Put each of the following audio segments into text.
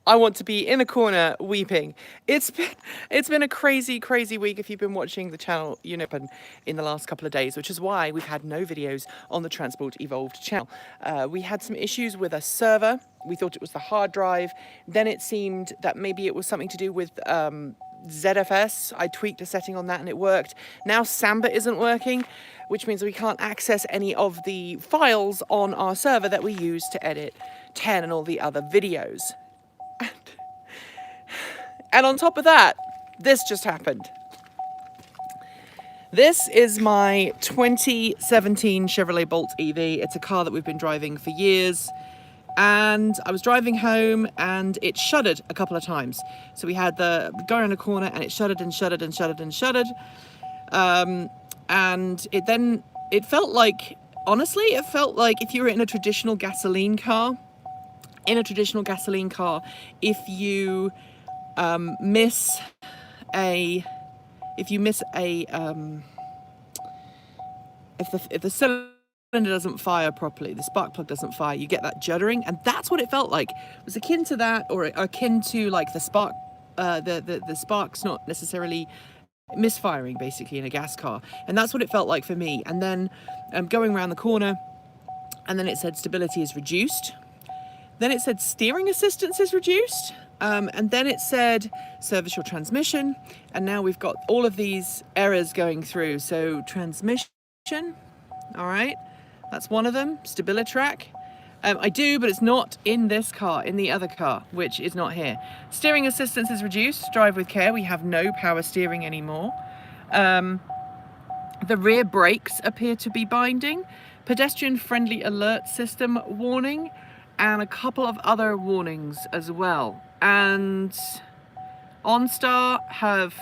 I want to be in a corner weeping. It's been a crazy, crazy week. If you've been watching the channel, you know, in the last couple of days, which is why we've had no videos on the Transport Evolved channel. We had some issues with a server. We thought it was the hard drive. Then it seemed that maybe it was something to do with ZFS. I tweaked a setting on that and it worked. Now Samba isn't working, which means we can't access any of the files on our server that we use to edit 10 and all the other videos. And on top of that, this just happened. This is my 2017 Chevrolet Bolt EV. It's a car that we've been driving for years. And I was driving home and it shuddered a couple of times. So we had the go around a corner and it shuddered and shuddered and shuddered and shuddered. And it felt like, honestly, it felt like if you were in a traditional gasoline car, if you miss a if the cylinder doesn't fire properly, the spark plug doesn't fire, you get that juddering, and that's what it felt like. It was akin to that, or akin to like the spark, the sparks not necessarily misfiring basically in a gas car, and that's what it felt like for me. And then going around the corner, and then it said stability is reduced. Then it said steering assistance is reduced. And then it said service your transmission. And now we've got all of these errors going through. So transmission, all right, that's one of them. StabiliTrak. I do, but it's not in this car, in the other car, which is not here. Steering assistance is reduced. Drive with care. We have no power steering anymore. The rear brakes appear to be binding. Pedestrian friendly alert system warning. And a couple of other warnings as well. And OnStar have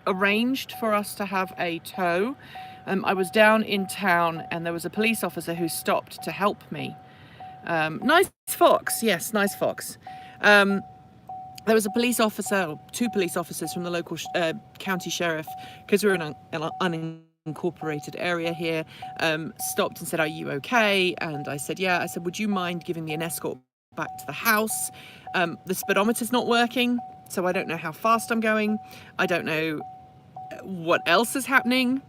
arranged for us to have a tow. I was down in town and there was a police officer who stopped to help me. Nice fox, yes, nice fox. There was a police officer, two police officers from the local county sheriff, because we're in an unincorporated area here, stopped and said, "Are you okay?" And I said, "Yeah." I said, "Would you mind giving me an escort back to the house? The speedometer's not working, so I don't know how fast I'm going. I don't know what else is happening."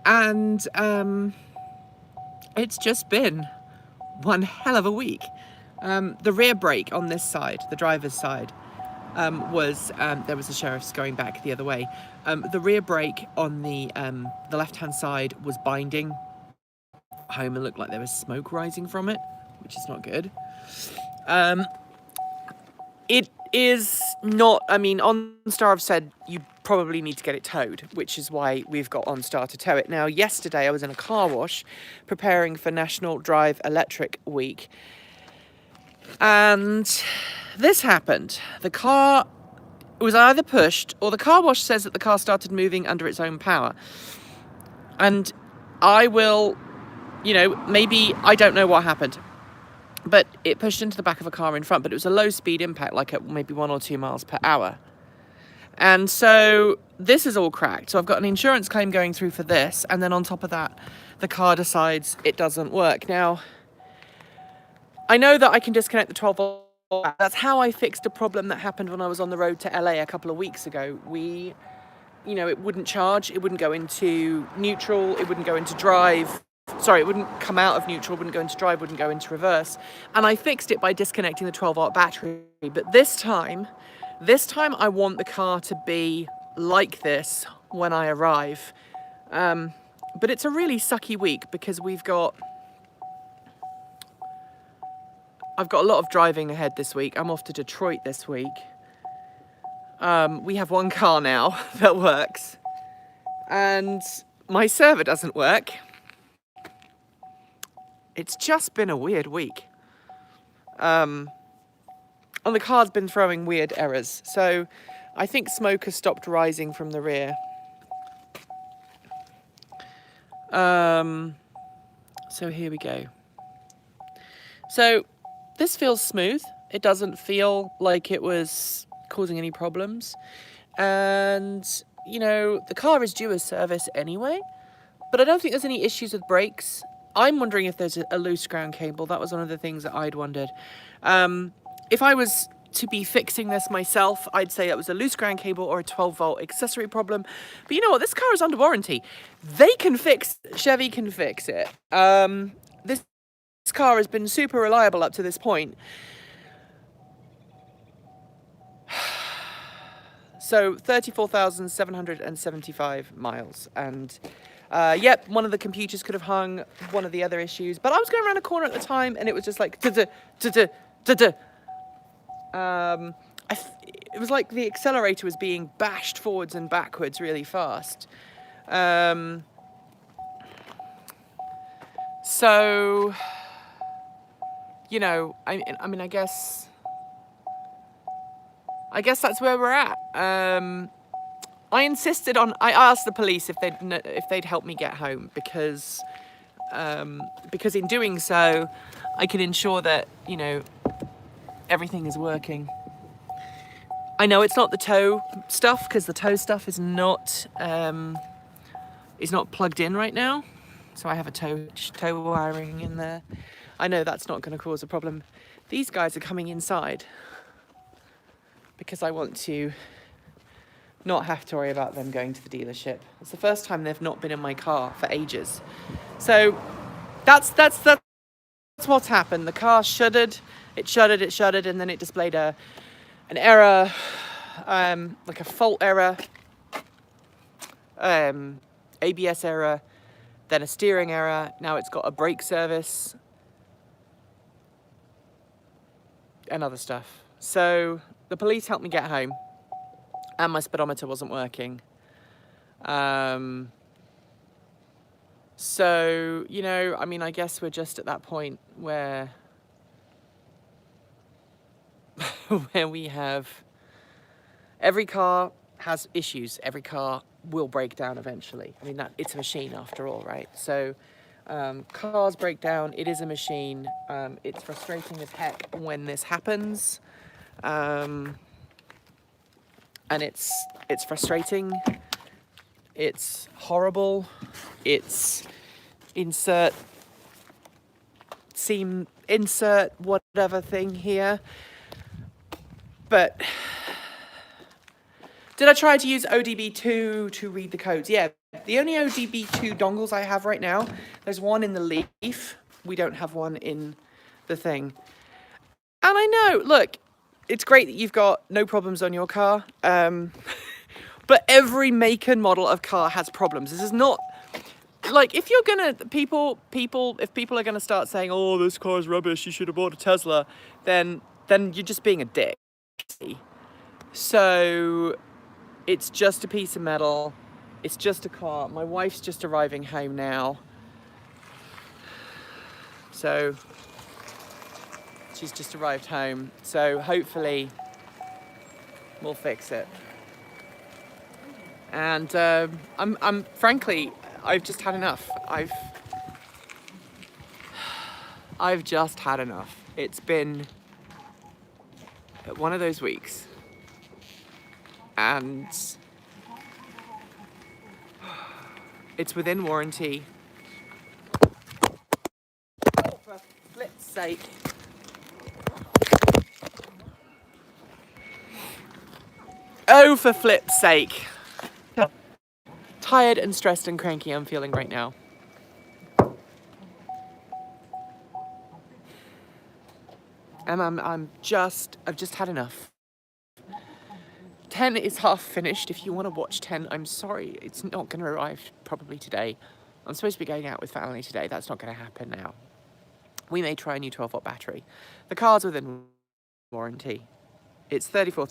And it's just been one hell of a week. The rear brake on this side, the driver's side, there was a sheriff's going back the other way. The rear brake on the left-hand side was binding home and looked like there was smoke rising from it, which is not good. It is not, I mean, OnStar have said you probably need to get it towed, which is why we've got OnStar to tow it. Now, yesterday I was in a car wash preparing for National Drive Electric Week, and this happened. The car was either pushed, or the car wash says that the car started moving under its own power. And I will, you know, maybe, I don't know what happened, but it pushed into the back of a car in front, but it was a low speed impact, like at maybe 1 or 2 miles per hour. And so this is all cracked. So I've got an insurance claim going through for this. And then on top of that, the car decides it doesn't work. Now, I know that I can disconnect the 12 volt. That's how I fixed a problem that happened when I was on the road to LA a couple of weeks ago. You know, it wouldn't charge, it wouldn't go into neutral, it wouldn't go into drive. Sorry, it wouldn't come out of neutral, wouldn't go into drive, wouldn't go into reverse. And I fixed it by disconnecting the 12 volt battery. But this time I want the car to be like this when I arrive. But it's a really sucky week because I've got a lot of driving ahead this week. I'm off to Detroit this week. We have one car now that works, and my server doesn't work. It's just been a weird week. And the car's been throwing weird errors. So I think smoke has stopped rising from the rear. So here we go. So this feels smooth. It doesn't feel like it was causing any problems. And, you know, the car is due a service anyway, but I don't think there's any issues with brakes. I'm wondering if there's a loose ground cable. That was one of the things that I'd wondered. If I was to be fixing this myself, I'd say it was a loose ground cable or a 12-volt accessory problem. But you know what? This car is under warranty. Chevy can fix it. This car has been super reliable up to this point. So 34,775 miles. And yep, one of the computers could have hung, one of the other issues. But I was going around a corner at the time and it was just like, it was like the accelerator was being bashed forwards and backwards really fast. So, you know, I mean, I guess that's where we're at. I asked the police if they'd help me get home because in doing so, I can ensure that, you know, everything is working. I know it's not the tow stuff because the tow stuff is not plugged in right now. So I have a tow wiring in there. I know that's not going to cause a problem. These guys are coming inside because I want to not have to worry about them going to the dealership. It's the first time they've not been in my car for ages. So that's what's happened. The car shuddered, and then it displayed an error, like a fault error, ABS error, then a steering error. Now it's got a brake service and other stuff. So the police helped me get home and my speedometer wasn't working. So, you know, I mean, I guess we're just at that point where we have, every car has issues. Every car will break down eventually. I mean, it's a machine after all, right? So cars break down. It is a machine. It's frustrating as heck when this happens. And it's frustrating. It's horrible. It's insert whatever thing here. But did I try to use ODB2 to read the codes? Yeah, the only ODB2 dongles I have right now, there's one in the Leaf. We don't have one in the thing. And I know, look, it's great that you've got no problems on your car. But every make and model of car has problems. This is not, like, if you're gonna, if people are gonna start saying, oh, this car is rubbish, you should have bought a Tesla, then you're just being a dick. So it's just a piece of metal. It's just a car. My wife's just arriving home now. So she's just arrived home. So hopefully we'll fix it. And I'm frankly, I've just had enough. I've just had enough. It's been one of those weeks. And it's within warranty. Oh, for flip's sake. Oh, for flip's sake. Tired and stressed and cranky I'm feeling right now. And I've just had enough. 10 is half finished. If you want to watch 10, I'm sorry. It's not going to arrive probably today. I'm supposed to be going out with family today. That's not going to happen now. We may try a new 12-volt battery. The car's within warranty. It's 34,000.